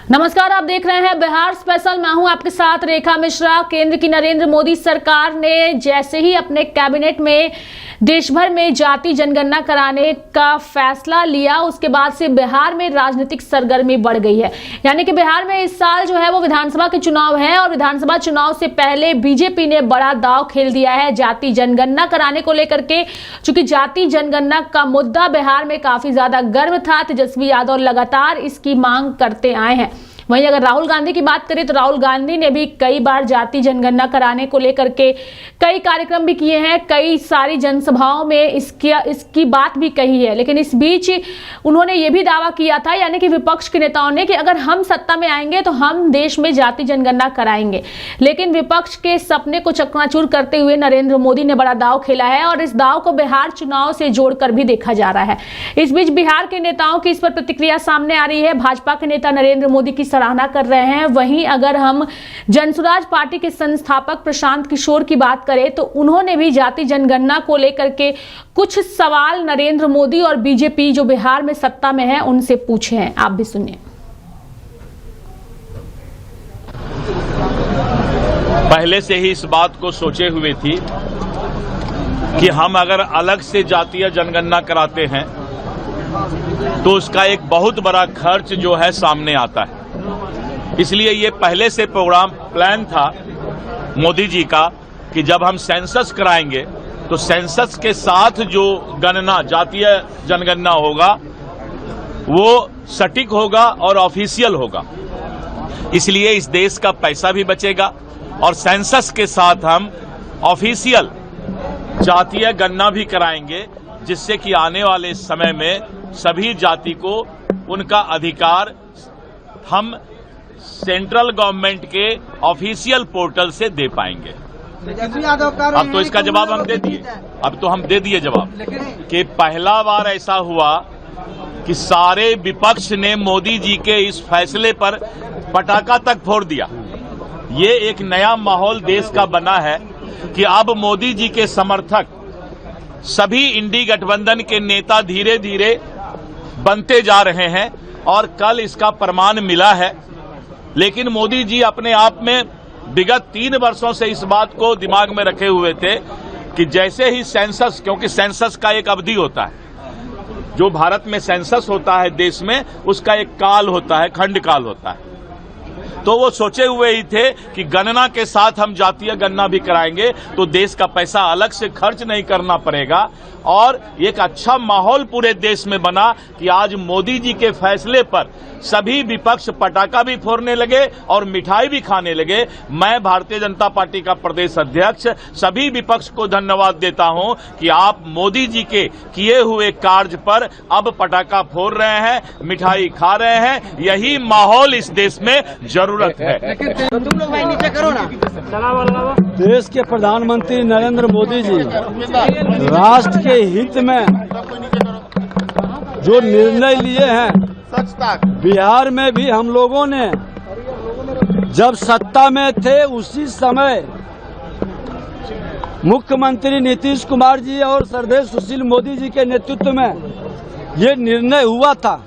नमस्कार, आप देख रहे हैं बिहार स्पेशल। मैं हूं आपके साथ रेखा मिश्रा। केंद्र की नरेंद्र मोदी सरकार ने जैसे ही अपने कैबिनेट में देश भर में जाति जनगणना कराने का फैसला लिया, उसके बाद से बिहार में राजनीतिक सरगर्मी बढ़ गई है। यानी कि बिहार में इस साल जो है वो विधानसभा के चुनाव है और विधानसभा चुनाव से पहले बीजेपी ने बड़ा दांव खेल दिया है जाति जनगणना कराने को लेकर के। चूंकि जाति जनगणना का मुद्दा बिहार में काफी ज्यादा गर्म था, तेजस्वी यादव लगातार इसकी मांग करते आए हैं। वहीं अगर राहुल गांधी की बात करें तो राहुल गांधी ने भी कई बार जाति जनगणना कराने को लेकर के कई कार्यक्रम भी किए हैं, कई सारी जनसभाओं में इसकी बात भी कही है। लेकिन इस बीच उन्होंने ये भी दावा किया था, यानी कि विपक्ष के नेताओं ने, कि अगर हम सत्ता में आएंगे तो हम देश में जाति जनगणना कराएंगे। लेकिन विपक्ष के सपने को चकनाचूर करते हुए नरेंद्र मोदी ने बड़ा दांव खेला है और इस दांव को बिहार चुनाव से जोड़कर भी देखा जा रहा है। इस बीच बिहार के नेताओं की इस पर प्रतिक्रिया सामने आ रही है। भाजपा के नेता नरेंद्र मोदी की सराहना कर रहे हैं। वहीं अगर हम जनसुराज पार्टी के संस्थापक प्रशांत किशोर की बात करें तो उन्होंने भी जाति जनगणना को लेकर के कुछ सवाल नरेंद्र मोदी और बीजेपी जो बिहार में सत्ता में है उनसे पूछे हैं। आप भी सुनिए। पहले से ही इस बात को सोचे हुए थी कि हम अगर अलग से जातीय जनगणना कराते हैं तो उसका एक बहुत बड़ा खर्च जो है सामने आता है। इसलिए ये पहले से प्रोग्राम प्लान था मोदी जी का कि जब हम सेंसस कराएंगे तो सेंसस के साथ जो गणना जातीय जनगणना होगा वो सटीक होगा और ऑफिशियल होगा। इसलिए इस देश का पैसा भी बचेगा और सेंसस के साथ हम ऑफिशियल जातीय गणना भी कराएंगे, जिससे कि आने वाले समय में सभी जाति को उनका अधिकार हम सेंट्रल गवर्नमेंट के ऑफिशियल पोर्टल से दे पाएंगे। अब तो इसका जवाब हम दे दिए, अब तो हम दे दिए जवाब कि पहला बार ऐसा हुआ कि सारे विपक्ष ने मोदी जी के इस फैसले पर पटाखा तक फोड़ दिया। ये एक नया माहौल देश का बना है कि अब मोदी जी के समर्थक सभी इंडी गठबंधन के नेता धीरे धीरे बनते जा रहे हैं और कल इसका प्रमाण मिला है। लेकिन मोदी जी अपने आप में विगत 3 वर्षों से इस बात को दिमाग में रखे हुए थे कि जैसे ही सेंसस, क्योंकि सेंसस का एक अवधि होता है, जो भारत में सेंसस होता है देश में, उसका एक काल होता है, खंड काल होता है। तो वो सोचे हुए ही थे कि गणना के साथ हम जातीय गणना भी कराएंगे तो देश का पैसा अलग से खर्च नहीं करना पड़ेगा। और एक अच्छा माहौल पूरे देश में बना कि आज मोदी जी के फैसले पर सभी विपक्ष पटाखा भी फोड़ने लगे और मिठाई भी खाने लगे। मैं भारतीय जनता पार्टी का प्रदेश अध्यक्ष सभी विपक्ष को धन्यवाद देता हूं कि आप मोदी जी के किए हुए कार्य पर अब पटाखा फोड़ रहे हैं, मिठाई खा रहे हैं। यही माहौल इस देश में जरूरत है। तुम लोग भाई नीचे करो ना। देश के प्रधानमंत्री नरेंद्र मोदी जी राष्ट्र के हित में जो निर्णय लिए हैं, बिहार में भी हम लोगों ने जब सत्ता में थे उसी समय मुख्यमंत्री नीतीश कुमार जी और श्रद्धेय सुशील मोदी जी के नेतृत्व में ये निर्णय हुआ था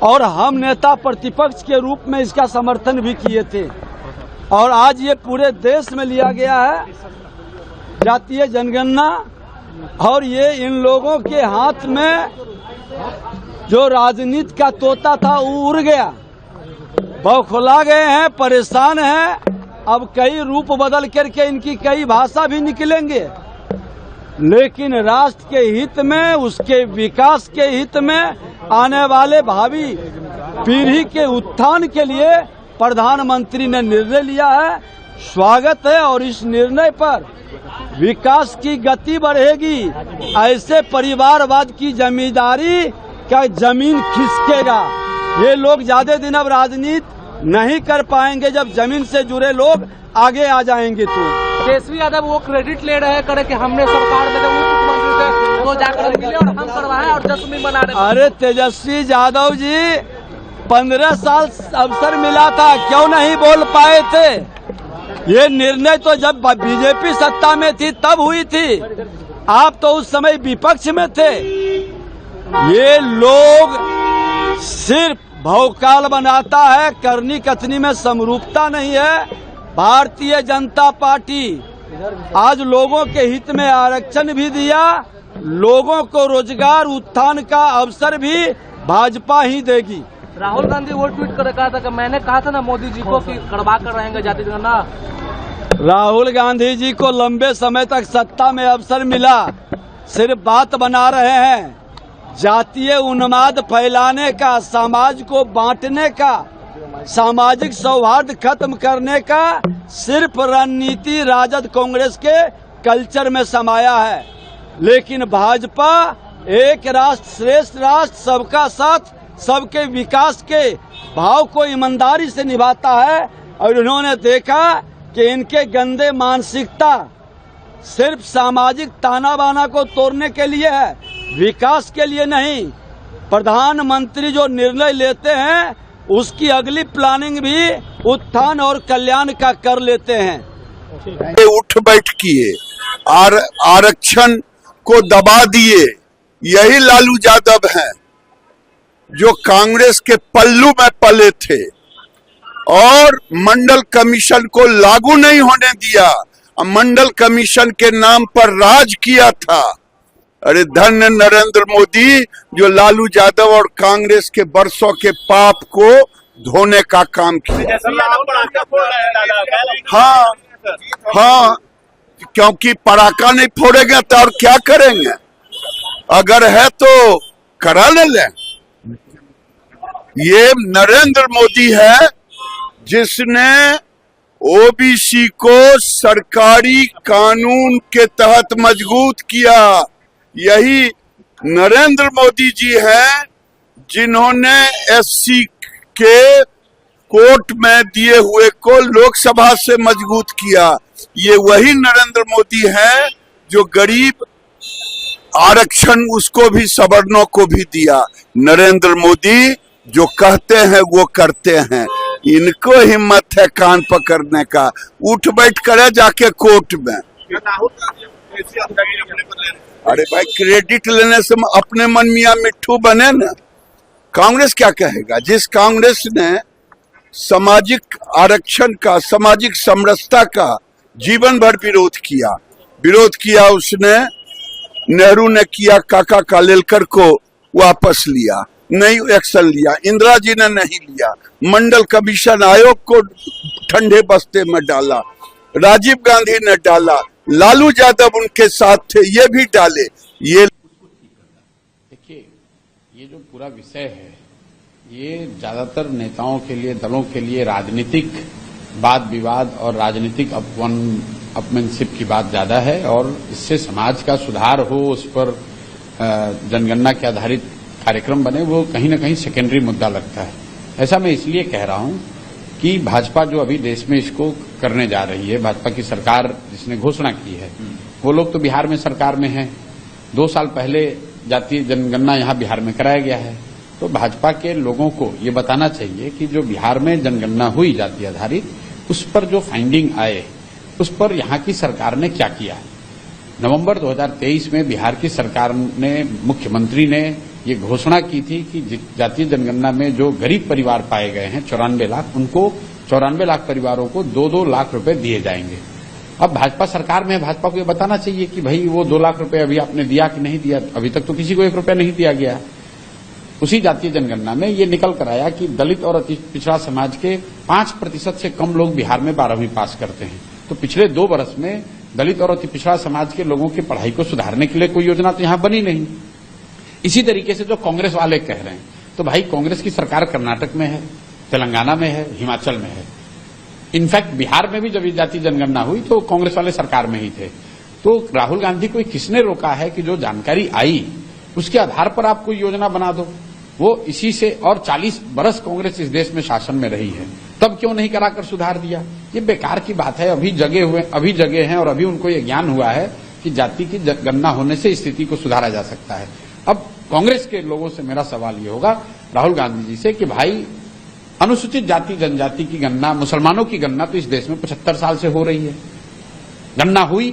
और हम नेता प्रतिपक्ष के रूप में इसका समर्थन भी किए थे। और आज ये पूरे देश में लिया गया है जातीय जनगणना और ये इन लोगों के हाथ में जो राजनीति का तोता था वो उड़ गया, बौखला गए हैं, परेशान हैं। अब कई रूप बदल करके इनकी कई भाषा भी निकलेंगे, लेकिन राष्ट्र के हित में, उसके विकास के हित में, आने वाले भावी पीढ़ी के उत्थान के लिए प्रधानमंत्री ने निर्णय लिया है। स्वागत है और इस निर्णय पर विकास की गति बढ़ेगी। ऐसे परिवारवाद की जमींदारी का जमीन खिसकेगा। ये लोग ज्यादा दिन अब राजनीति नहीं कर पाएंगे जब जमीन से जुड़े लोग आगे आ जाएंगे। तो तेजस्वी यादव वो क्रेडिट ले रहे हैं कि हमने सरकार में जब मुख्यमंत्री थे तो जाकर मिले और हम करवाए और जश्न मना रहे। अरे तेजस्वी यादव जी 15 साल अवसर मिला था, क्यों नहीं बोल पाए थे? ये निर्णय तो जब बीजेपी सत्ता में थी तब हुई थी, आप तो उस समय विपक्ष में थे। ये लोग सिर्फ भौकाल बनाता है, करनी कथनी में समरूपता नहीं है। भारतीय जनता पार्टी आज लोगों के हित में आरक्षण भी दिया, लोगों को रोजगार उत्थान का अवसर भी भाजपा ही देगी। राहुल गांधी वो ट्वीट कर कहा था कि मैंने कहा था ना मोदी जी को कि करवा कर रहेंगे जाति जनगणना। राहुल गांधी जी को लंबे समय तक सत्ता में अवसर मिला, सिर्फ बात बना रहे हैं। जातीय उन्माद फैलाने का, समाज को बांटने का, सामाजिक सौहार्द खत्म करने का सिर्फ रणनीति राजद कांग्रेस के कल्चर में समाया है। लेकिन भाजपा एक राष्ट्र श्रेष्ठ राष्ट्र, सबका साथ, सबके विकास के भाव को ईमानदारी से निभाता है। और उन्होंने देखा कि इनके गंदे मानसिकता सिर्फ सामाजिक ताना बाना को तोड़ने के लिए है, विकास के लिए नहीं। प्रधानमंत्री जो निर्णय लेते हैं उसकी अगली प्लानिंग भी उत्थान और कल्याण का कर लेते हैं। उठ बैठ किए, आरक्षण को दबा दिए, यही लालू यादव हैं जो कांग्रेस के पल्लू में पले थे और मंडल कमीशन को लागू नहीं होने दिया, मंडल कमीशन के नाम पर राज किया था। अरे धन्य नरेंद्र मोदी जो लालू यादव और कांग्रेस के बरसों के पाप को धोने का काम किया। हाँ, क्योंकि पटाखा नहीं फोड़ेंगे तो और क्या करेंगे? अगर है तो करा ले। ये नरेंद्र मोदी है जिसने ओबीसी को सरकारी कानून के तहत मजबूत किया। यही नरेंद्र मोदी जी हैं जिन्होंने एससी के कोर्ट में दिए हुए को लोकसभा से मजबूत किया। ये वही नरेंद्र मोदी हैं जो गरीब आरक्षण उसको भी सवर्णों को भी दिया। नरेंद्र मोदी जो कहते हैं वो करते हैं, इनको हिम्मत है कान पकड़ने का। उठ बैठ करे जाके कोर्ट में। अरे भाई, क्रेडिट लेने से अपने मन मियां मिट्ठू बने ना। कांग्रेस क्या कहेगा? जिस कांग्रेस ने सामाजिक आरक्षण का, सामाजिक समरसता का जीवन भर विरोध किया उसने। नेहरू ने किया, काका कालेलकर को वापस लिया, नहीं एक्शन लिया। इंदिरा जी ने नहीं लिया, मंडल कमीशन आयोग को ठंडे बस्ते में डाला। राजीव गांधी ने डाला, लालू यादव उनके साथ थे, ये भी डाले। ये देखिए, ये जो पूरा विषय है ये ज्यादातर नेताओं के लिए, दलों के लिए राजनीतिक वाद विवाद और राजनीतिक अपमानशिप की बात ज्यादा है और इससे समाज का सुधार हो, उस पर जनगणना के आधारित कार्यक्रम बने, वो कहीं न कहीं सेकेंडरी मुद्दा लगता है। ऐसा मैं इसलिए कह रहा हूं कि भाजपा जो अभी देश में इसको करने जा रही है, भाजपा की सरकार जिसने घोषणा की है, वो लोग तो बिहार में सरकार में हैं। 2 साल पहले जातीय जनगणना यहां बिहार में कराया गया है। तो भाजपा के लोगों को ये बताना चाहिए कि जो बिहार में जनगणना हुई जाति आधारित, उस पर जो फाइंडिंग आए, उस पर यहां की सरकार ने क्या किया। नवंबर 2023 में बिहार की सरकार ने, मुख्यमंत्री ने ये घोषणा की थी कि जातीय जनगणना में जो गरीब परिवार पाए गए हैं 94 लाख, उनको 94 लाख परिवारों को 2-2 लाख रुपए दिए जाएंगे। अब भाजपा सरकार में, भाजपा को ये बताना चाहिए कि भाई वो 2 लाख रुपए अभी आपने दिया कि नहीं दिया। अभी तक तो किसी को 1 रुपया नहीं दिया गया। उसी जातीय जनगणना में ये निकल कर आया कि दलित और अति पिछड़ा समाज के 5% से कम लोग बिहार में 12वीं पास करते हैं। तो पिछले 2 वर्ष में दलित और अति पिछड़ा समाज के लोगों की पढ़ाई को सुधारने के लिए कोई योजना तो यहां बनी नहीं। इसी तरीके से जो कांग्रेस वाले कह रहे हैं, तो भाई कांग्रेस की सरकार कर्नाटक में है, तेलंगाना में है, हिमाचल में है। इनफैक्ट बिहार में भी जब जातीय जनगणना हुई तो कांग्रेस वाले सरकार में ही थे। तो राहुल गांधी को किसने रोका है कि जो जानकारी आई उसके आधार पर आप कोई योजना बना दो। वो इसी से, और 40 बरस कांग्रेस इस देश में शासन में रही है, तब क्यों नहीं कराकर सुधार दिया? ये बेकार की बात है। अभी जगे हैं और अभी उनको ये ज्ञान हुआ है कि जाति की गणना होने से स्थिति को सुधारा जा सकता है। अब कांग्रेस के लोगों से मेरा सवाल ये होगा, राहुल गांधी जी से, कि भाई अनुसूचित जाति जनजाति की गणना, मुसलमानों की गणना तो इस देश में 75 साल से हो रही है। गणना हुई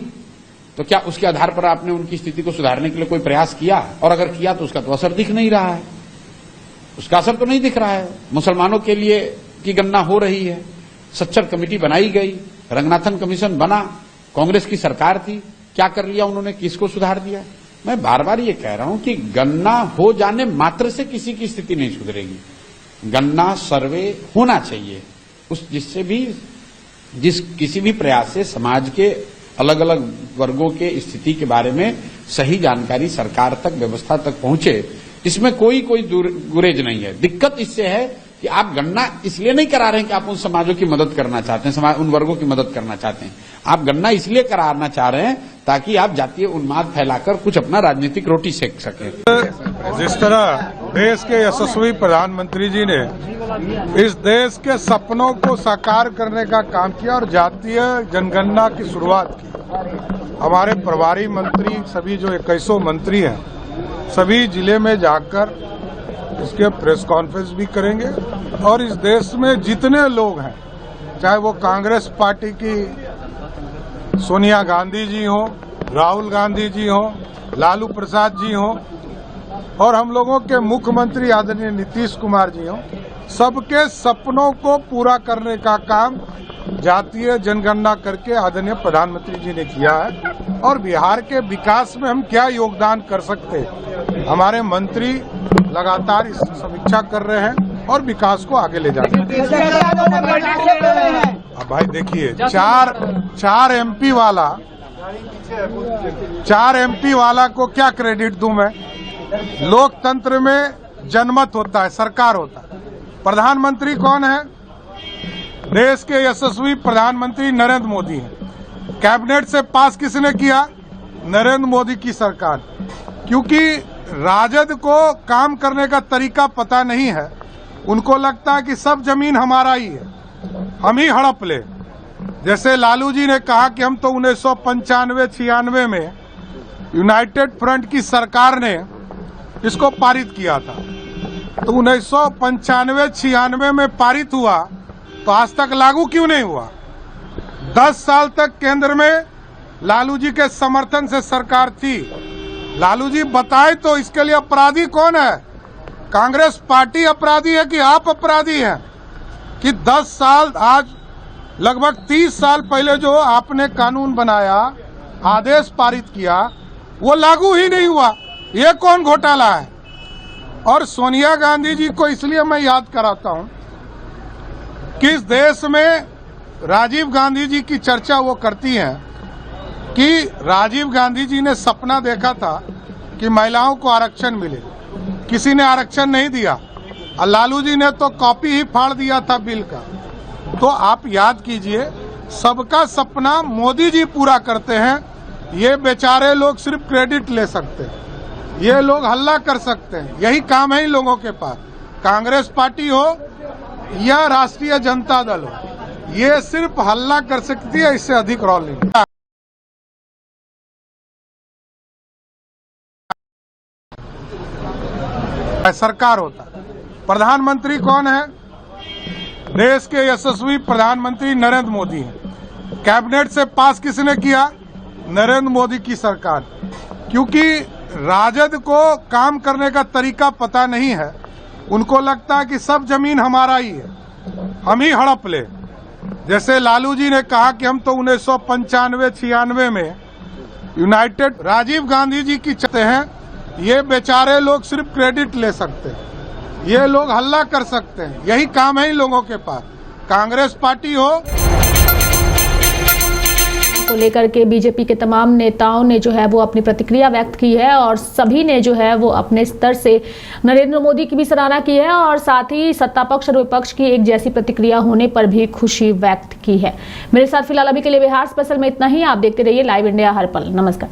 तो क्या उसके आधार पर आपने उनकी स्थिति को सुधारने के लिए कोई प्रयास किया? और अगर किया तो उसका तो असर दिख नहीं रहा है। उसका असर तो नहीं दिख रहा है। मुसलमानों के लिए की गणना हो रही है, सच्चर कमेटी बनाई गई, रंगनाथन कमीशन बना, कांग्रेस की सरकार थी, क्या कर लिया उन्होंने, किसको सुधार दिया? मैं बार बार ये कह रहा हूं कि गणना हो जाने मात्र से किसी की स्थिति नहीं सुधरेगी। गणना सर्वे होना चाहिए, जिससे भी किसी भी प्रयास से समाज के अलग अलग वर्गों के स्थिति के बारे में सही जानकारी सरकार तक, व्यवस्था तक पहुंचे। इसमें कोई गुरेज नहीं है। दिक्कत इससे है कि आप गणना इसलिए नहीं करा रहे हैं कि आप उन समाजों की मदद करना चाहते हैं, उन वर्गों की मदद करना चाहते हैं। आप गणना इसलिए कराना चाह रहे हैं ताकि आप जातीय उन्माद फैलाकर कुछ अपना राजनीतिक रोटी सेक सकें। जिस तरह देश के यशस्वी प्रधानमंत्री जी ने इस देश के सपनों को साकार करने का काम किया और जातीय जनगणना की शुरुआत की, हमारे प्रभारी मंत्री सभी जो 21 मंत्री हैं सभी जिले में जाकर इसके प्रेस कॉन्फ्रेंस भी करेंगे और इस देश में जितने लोग हैं, चाहे वो कांग्रेस पार्टी की सोनिया गांधी जी हो, राहुल गांधी जी हो, लालू प्रसाद जी हो और हम लोगों के मुख्यमंत्री आदरणीय नीतीश कुमार जी हो, सबके सपनों को पूरा करने का काम जातीय जनगणना करके आदरणीय प्रधानमंत्री जी ने किया है। और बिहार के विकास में हम क्या योगदान कर सकते हैं, हमारे मंत्री लगातार इस समीक्षा कर रहे हैं और विकास को आगे ले जा रहे हैं। अब भाई देखिए, चार एमपी वाला को क्या क्रेडिट दूं मैं? लोकतंत्र में जनमत होता है, सरकार होता है। प्रधानमंत्री कौन है? देश के यशस्वी प्रधानमंत्री नरेंद्र मोदी हैं। कैबिनेट से पास किसने किया? नरेंद्र मोदी की सरकार। क्योंकि राजद को काम करने का तरीका पता नहीं है, उनको लगता है कि सब जमीन हमारा ही है, हम ही हड़प ले। जैसे लालू जी ने कहा कि हम तो 1995-96 में यूनाइटेड फ्रंट की सरकार ने इसको पारित किया था, तो 1995-96 में पारित हुआ तो आज तक लागू क्यों नहीं हुआ? 10 साल तक केंद्र में लालू जी के समर्थन से सरकार थी। लालू जी बताए तो इसके लिए अपराधी कौन है? कांग्रेस पार्टी अपराधी है कि आप अपराधी हैं? कि 10 साल, आज लगभग 30 साल पहले जो आपने कानून बनाया, आदेश पारित किया, वो लागू ही नहीं हुआ। ये कौन घोटाला है? और सोनिया गांधी जी को इसलिए मैं याद कराता हूं कि इस देश में राजीव गांधी जी की चर्चा वो करती हैं कि राजीव गांधी जी ने सपना देखा था कि महिलाओं को आरक्षण मिले, किसी ने आरक्षण नहीं दिया और लालू जी ने तो कॉपी ही फाड़ दिया था बिल का। तो आप याद कीजिए, सबका सपना मोदी जी पूरा करते हैं। ये बेचारे लोग सिर्फ क्रेडिट ले सकते हैं, ये लोग हल्ला कर सकते हैं, यही काम है इन लोगों के पास। कांग्रेस पार्टी हो या राष्ट्रीय जनता दल हो, ये सिर्फ हल्ला कर सकती है, इससे अधिक रोल नहीं। सरकार होता है। प्रधानमंत्री कौन है? देश के यशस्वी प्रधानमंत्री नरेंद्र मोदी हैं। कैबिनेट से पास किसने किया? नरेंद्र मोदी की सरकार। क्योंकि राजद को काम करने का तरीका पता नहीं है, उनको लगता है कि सब जमीन हमारा ही है, हम ही हड़प ले। जैसे लालू जी ने कहा कि हम तो 1995-96 में यूनाइटेड, राजीव गांधी जी की चाहते हैं, ये बेचारे लोग सिर्फ क्रेडिट ले सकते हैं, ये लोग हल्ला कर सकते हैं, यही काम है इन लोगों के पास। कांग्रेस पार्टी हो को लेकर के बीजेपी के तमाम नेताओं ने जो है वो अपनी प्रतिक्रिया व्यक्त की है और सभी ने जो है वो अपने स्तर से नरेंद्र मोदी की भी सराहना की है और साथ ही सत्ता पक्ष और विपक्ष की एक जैसी प्रतिक्रिया होने पर भी खुशी व्यक्त की है। मेरे साथ फिलहाल अभी के लिए बिहार स्पेशल में इतना ही। आप देखते रहिए लाइव इंडिया हर पल। नमस्कार।